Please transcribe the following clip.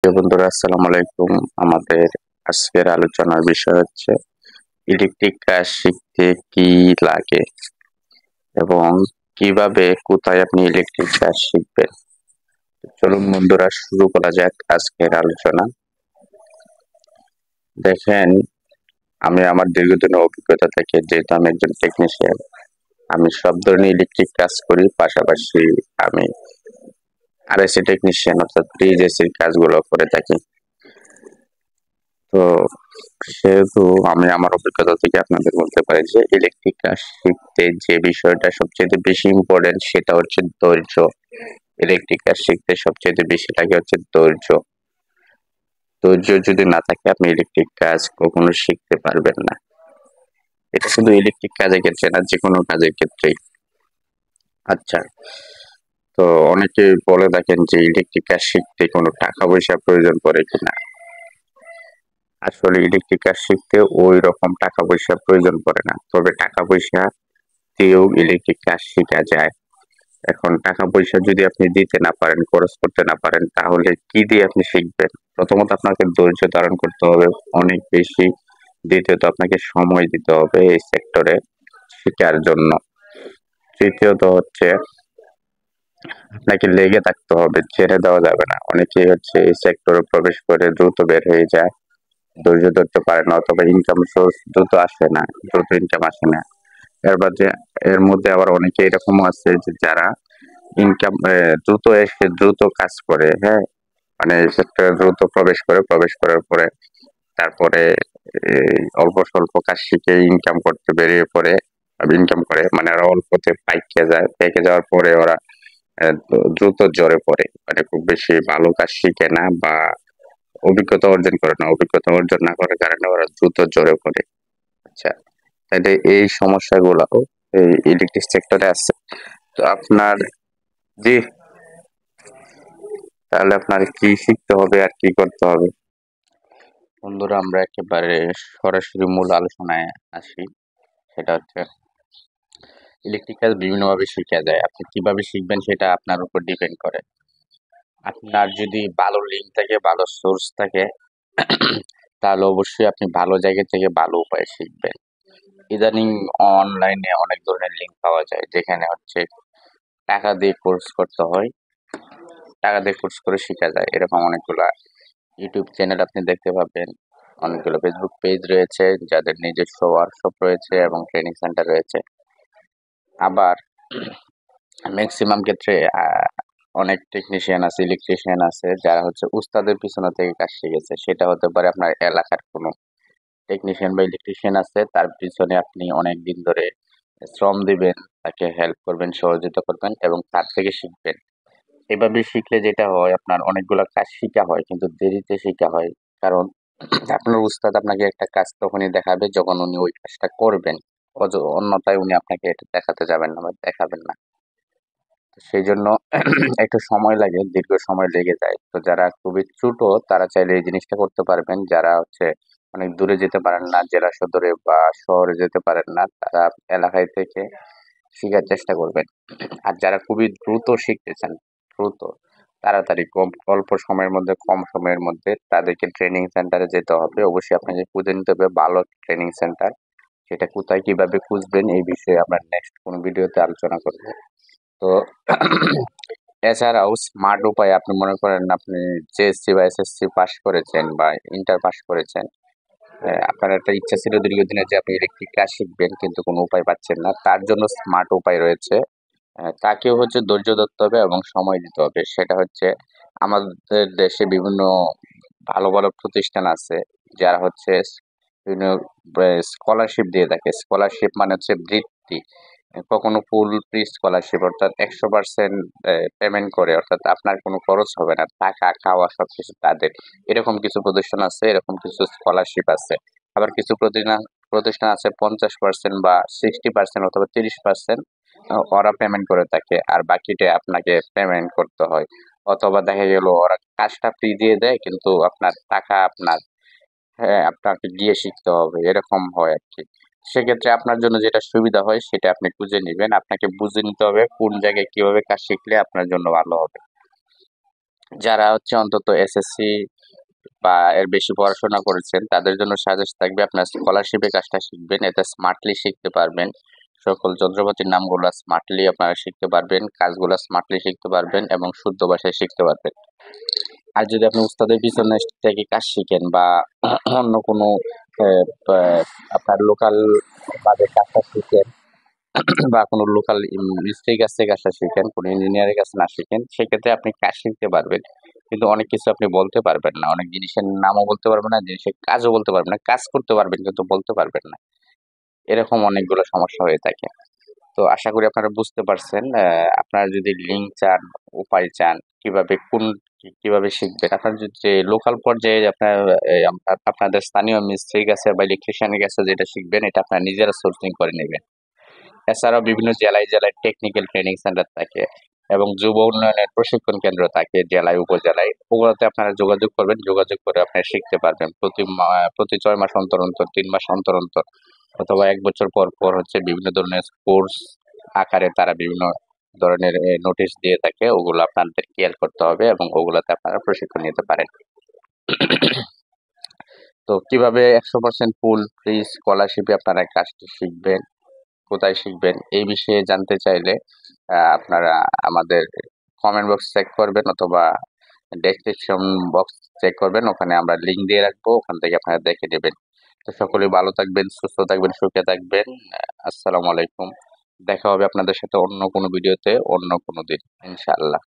বন্ধুরা, আসসালামু আলাইকুম। আমাদের আজকের আলোচনার বিষয় হচ্ছে ইলেকট্রিক কাজ শিখতে কি লাগে এবং কিভাবে কোথায় আপনি ইলেকট্রিক কাজ শিখবেন। চলুন বন্ধুরা, শুরু করা যাক আজকের আলোচনা। দেখেন, আমি আমার দীর্ঘদিনের অভিজ্ঞতা থেকে, যেহেতু আমি একজন টেকনিশিয়ান, আমি সব ধরনের ইলেকট্রিক কাজ করি। পাশাপাশি আমি আরএসসি টেকনিশিয়ান অর্থাৎ ফ্রিজ এসির কাজগুলো করে থাকি। তো সেহেতু আমি আমার অভিজ্ঞতা থেকে আপনাদের বলতে পারি যে ইলেকট্রিক কাজ শিখতে যে বিষয়টা সবচেয়ে বেশি ইম্পর্টেন্ট সেটা হচ্ছে ধৈর্য। ইলেকট্রিক কাজ শিখতে সবচেয়ে বেশি লাগে হচ্ছে ধৈর্য। ধৈর্য যদি না থাকে আপনি ইলেকট্রিক কাজ কখনো শিখতে পারবেন না। এটা শুধু ইলেকট্রিক কাজের ক্ষেত্রে না, যে কোনো কাজের ক্ষেত্রেই। আচ্ছা, তো অনেকে বলে থাকেন যে ইলেকট্রিক কাজ শিখতে কোনো টাকা পয়সা প্রয়োজন পড়ে কিনা। আসলে ইলেকট্রিক কাজ শিখতে ওই রকম টাকা পয়সা প্রয়োজন পড়ে না, তবে টাকা পয়সা দিয়েও ইলেকট্রিক কাজ শেখা যায়। এখন টাকা পয়সা যদি আপনি দিতে না পারেন, খরচ করতে না পারেন, তাহলে কি দিয়ে আপনি শিখবেন? প্রথমত আপনাকে ধৈর্য ধারণ করতে হবে অনেক বেশি। দ্বিতীয়ত আপনাকে সময় দিতে হবে এই সেক্টরে শেখার জন্য। তৃতীয়ত হচ্ছে আপনাকে লেগে থাকতে হবে, ছেড়ে দেওয়া যাবে না। অনেকেই হচ্ছে এই সেক্টরে প্রবেশ করে দ্রুত বের হয়ে যায়, ধৈর্য ধরতে পারে না, অথবা ইনকাম সোর্স দ্রুত আসে না, দ্রুত ইনকাম আসে না। এর মধ্যে আবার অনেকে এরকমও আছে যে যারা ইনকাম দ্রুত এসে দ্রুত কাজ করে, হ্যাঁ, মানে এই সেক্টরে দ্রুত প্রবেশ করার পরে তারপরে অল্প স্বল্প কাজ শিখে ইনকাম করতে বেরিয়ে পড়ে, ইনকাম করে, মানে ওরা অল্পতে পাইকে যাওয়ার পরে ওরা দ্রুত জ্বরে পড়ে, মানে খুব বেশি ভালো কাজ শিখে না বা অভিজ্ঞতা অর্জন করে না। অভিজ্ঞতা অর্জন না করার কারণে ওরা দ্রুত জ্বরে পড়ে। আচ্ছা, তাহলে এই সমস্যাগুলো এই ইলেকট্রিক সেক্টরে আছে। তো আপনার, জি, তাহলে আপনার কি শিখতে হবে আর কি করতে হবে? বন্ধুরা, আমরা একেবারে সরাসরি মূল আলোচনায় আসি। সেটা হচ্ছে ইলেকট্রিক কাজ বিভিন্নভাবে শেখা যায়। আপনি কিভাবে শিখবেন সেটা আপনার উপর ডিপেন্ড করে। আপনার যদি ভালো লিঙ্ক থাকে, ভালো সোর্স থাকে, তাহলে অবশ্যই আপনি ভালো জায়গা থেকে ভালো উপায়ে শিখবেন। ইদানিং অনলাইনে অনেক ধরনের লিঙ্ক পাওয়া যায়, যেখানে হচ্ছে টাকা দিয়ে কোর্স করতে হয়, টাকা দিয়ে কোর্স করে শেখা যায়। এরকম অনেকগুলা ইউটিউব চ্যানেল আপনি দেখতে পাবেন, অনেকগুলো ফেসবুক পেজ রয়েছে যাদের নিজস্ব ওয়ার্কশপ রয়েছে এবং ট্রেনিং সেন্টার রয়েছে। আবার ম্যাক্সিমাম ক্ষেত্রে অনেক টেকনিশিয়ান আছে, ইলেকট্রিশিয়ান আছে যারা হচ্ছে উস্তাদের পিছনে থেকে কাজ শিখেছে। সেটা হতে পারে আপনার এলাকার কোনো টেকনিশিয়ান বা ইলেকট্রিশিয়ান আছে, তার পিছনে আপনি অনেক দিন ধরে শ্রম দিবেন, তাকে হেল্প করবেন, সহযোগিতা করবেন এবং তার থেকে শিখবেন। এভাবে শিখলে যেটা হয়, আপনার অনেকগুলো কাজ শিখা হয় কিন্তু দেরিতে শিখা হয়। কারণ আপনার উস্তাদ আপনাকে একটা কাজ তখনই দেখাবে যখন উনি ওই কাজটা করবেন। অন্যথায় উনি আপনাকে এটা দেখাতে যাবেন না বা দেখাবেন না। তো সেই জন্য একটু সময় লাগে, দীর্ঘ সময় লেগে যায়। তো যারা খুবই ছোট তারা চাইলে এই জিনিসটা করতে পারবেন। যারা হচ্ছে অনেক দূরে যেতে পারেন না, জেলা সদরে বা শহরে যেতে পারেন না, তারা এলাকায় থেকে শিখার চেষ্টা করবেন। আর যারা খুবই দ্রুত শিখতে চান, দ্রুত তাড়াতাড়ি অল্প সময়ের মধ্যে, কম সময়ের মধ্যে, তাদেরকে ট্রেনিং সেন্টারে যেতে হবে। অবশ্যই আপনাকে খুঁজে নিতে হবে ভালো ট্রেনিং সেন্টার। সেটা কোথায় কিভাবে খুঁজবেন এই বিষয়ে আমরা নেক্সট কোনো ভিডিওতে আলোচনা করব। তো এছাড়াও স্মার্ট উপায়ে আপনি মনে করেন আপনি জেএসসি বা এসএসসি পাস করেছেন বা ইন্টার পাস করেছেন, আপনার একটা ইচ্ছা ছিল দীর্ঘদিনের যে আপনি ইলেকট্রিক কাজ শিখবেন কিন্তু কোনো উপায় পাচ্ছেন না, তার জন্য স্মার্ট উপায় রয়েছে। তাকেও হচ্ছে ধৈর্য ধরতে হবে এবং সময় দিতে হবে। সেটা হচ্ছে আমাদের দেশে বিভিন্ন ভালো ভালো প্রতিষ্ঠান আছে যারা হচ্ছে বিভিন্ন স্কলারশিপ দিয়ে থাকে। স্কলারশিপ মানে হচ্ছে বৃত্তি, কখনো ফুল ফ্রি স্কলারশিপ, অর্থাৎ 100% পেমেন্ট করে, অর্থাৎ আপনার কোনো খরচ হবে না, থাকা খাওয়া সবকিছু তাদের। এরকম কিছু প্রতিষ্ঠান আছে, এরকম কিছু স্কলারশিপ আছে। আবার কিছু প্রতিষ্ঠান প্রতিষ্ঠান আছে 50% বা 60% অথবা 30% ওরা পেমেন্ট করে থাকে, আর বাকিটা আপনাকে পেমেন্ট করতে হয়। অথবা দেখা গেল ওরা কাজটা ফ্রি দিয়ে দেয় কিন্তু আপনার টাকা আপনার, হ্যাঁ, আপনাকে গিয়ে শিখতে হবে, এরকম হয় আর কি। সেক্ষেত্রে আপনার জন্য যেটা সুবিধা হয় সেটা আপনি খুঁজে নিবেন। আপনাকে বুঝে নিতে হবে কোন জায়গায় কিভাবে কাজ শিখলে আপনার জন্য ভালো হবে। যারা হচ্ছে অন্তত এসএসসি বা এর বেশি পড়াশোনা করেছেন তাদের জন্য সাজেস্ট থাকবে আপনার স্কলারশিপে কাজটা শিখবেন, এতে স্মার্টলি শিখতে পারবেন। সকল যন্ত্রপাতির নামগুলো স্মার্টলি আপনারা শিখতে পারবেন, কাজগুলো স্মার্টলি শিখতে পারবেন এবং শুদ্ধ ভাষায় শিখতে পারবেন। আর যদি আপনি উস্তাদের পিছনে থেকে কাজ শিখেন বা অন্য কোনো আপনার লোকাল ভাবে কাজটা শিখেন বা কোনো লোকাল মিস্ত্রির কাছ থেকে কাজটা শিখেন, কোনো ইঞ্জিনিয়ারের কাছে না শিখেন, সেক্ষেত্রে আপনি কাজ শিখতে পারবেন। কিন্তু অনেক কিছু আপনি বলতে পারবেন না, অনেক জিনিসের নামও বলতে পারবেন না, জিনিসের কাজও বলতে পারবেন না, কাজ করতে পারবেন কিন্তু বলতে পারবেন না। এরকম অনেকগুলো সমস্যা হয়ে থাকে। তো আশা করি আপনারা বুঝতে পারছেন। আপনারা যদি লিঙ্ক চান, উপায় চান, কিভাবে কিভাবে শিখবেন, আপনার যদি লোকাল পর্যায়ে আপনার আপনাদের স্থানীয় মিস্ত্রির কাছে বা ইলেকট্রিশিয়ানের কাছে যেটা শিখবেন এটা আপনারা নিজেরা সোর্সিং করে নেবেন। এছাড়াও বিভিন্ন জেলায় জেলায় টেকনিক্যাল ট্রেনিং সেন্টার থাকে এবং যুব উন্নয়নের প্রশিক্ষণ কেন্দ্র থাকে জেলায় উপজেলায়, ওগুলোতে আপনারা যোগাযোগ করবেন, যোগাযোগ করে আপনারা শিখতে পারবেন। প্রতি 6 মাস অন্তর অন্তর, 3 মাস অন্তর অন্তর অথবা 1 বছর পর পর হচ্ছে বিভিন্ন ধরনের কোর্স আকারে তারা বিভিন্ন ধরনের নোটিশ দিয়ে থাকে, ওগুলো আপনাদের কেয়ার করতে হবে এবং ওগুলোতে আপনারা প্রশিক্ষণ নিতে পারেন। তো কিভাবে 100% ফুল ফ্রি স্কলারশিপে আপনারা কাজটি শিখবেন, কোথায় শিখবেন, এই বিষয়ে জানতে চাইলে আপনারা আমাদের কমেন্ট বক্স চেক করবেন অথবা ডেসক্রিপশন বক্স চেক করবেন, ওখানে আমরা লিঙ্ক দিয়ে রাখবো, ওখান থেকে আপনারা দেখে নেবেন। তো সকলেই ভালো থাকবেন, সুস্থ থাকবেন, সুখে থাকবেন। আসসালামু আলাইকুম। দেখা হবে আপনাদের সাথে অন্য কোনো ভিডিওতে অন্য কোনো দিন, ইনশাআল্লাহ।